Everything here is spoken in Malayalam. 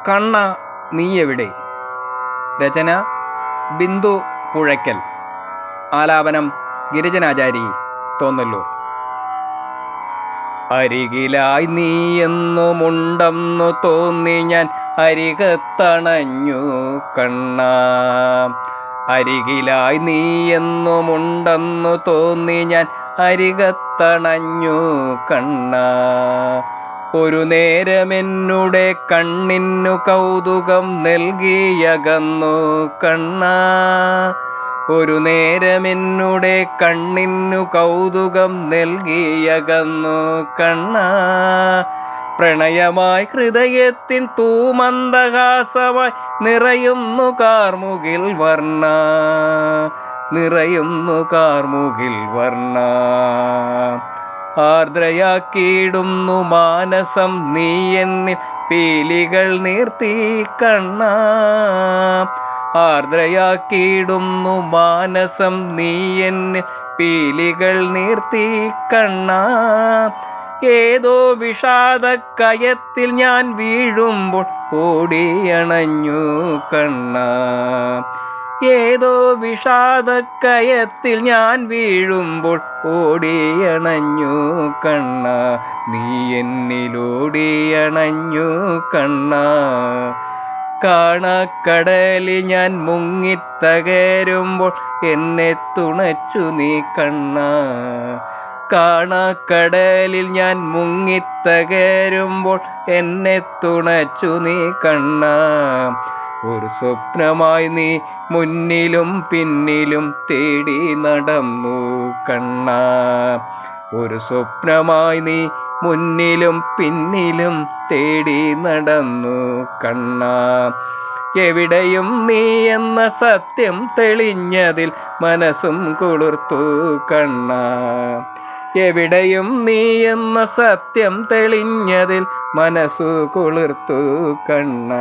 കണ്ണ നീ എവിടെ? രചന ബിന്ദു പുഴയ്ക്കൽ. ആലാപനം ഗിരിജനാചാരി, തോന്നല്ലൂർ. അരികിലായി നീ എന്നുമുണ്ടെന്നു തോന്നി ഞാൻ അരികത്തണഞ്ഞു കണ്ണ. അരികിലായി നീ എന്നുമുണ്ടെന്നു തോന്നി ഞാൻ അരികത്തണഞ്ഞു കണ്ണ. ഒരു നേരമെന്നുടെ കണ്ണിനു കൗതുകം നൽകിയകന്നു കണ്ണ. ഒരു നേരമെന്നുടെ കണ്ണിനു കൗതുകം നൽകിയകന്നു കണ്ണ. പ്രണയമായി ഹൃദയത്തിൻ തൂമന്ദഹാസമായി നിറയുന്നു കാർമുകിൽ വർണ്ണ. നിറയുന്നു കാർമുകിൽ വർണ്ണ. ആർദ്രയാക്കിയിടുന്നു മാനസം നീ എന്നിൽ പീലികൾ നീർത്തി കണ്ണ. ആർദ്രയാക്കിയിടുന്നു മാനസം നീ എന്നിൽ പീലികൾ നീർത്തി കണ്ണ. ഏതോ വിഷാദക്കയത്തിൽ ഞാൻ വീഴുമ്പോൾ ഓടിയണഞ്ഞു കണ്ണ. ഏതോ വിഷാദക്കയത്തിൽ ഞാൻ വീഴുമ്പോൾ ഓടിയണഞ്ഞു കണ്ണ. നീ എന്നിലോടിയണഞ്ഞു കണ്ണ. കാണക്കടലിൽ ഞാൻ മുങ്ങിത്തകരുമ്പോൾ എന്നെ തുണച്ചു നീ കണ്ണ. കാണക്കടലിൽ ഞാൻ മുങ്ങിത്തകരുമ്പോൾ എന്നെ തുണച്ചു നീ കണ്ണ. ഒരു സ്വപ്നമായി നീ മുന്നിലും പിന്നിലും തേടി നടന്നു കണ്ണ. ഒരു സ്വപ്നമായി നീ മുന്നിലും പിന്നിലും തേടി നടന്നു കണ്ണ. എവിടെയും നീ എന്ന സത്യം തെളിഞ്ഞതിൽ മനസ്സും കുളിർത്തു കണ്ണ. എവിടെയും നീ എന്ന സത്യം തെളിഞ്ഞതിൽ മനസ്സു കുളിർത്തു കണ്ണ.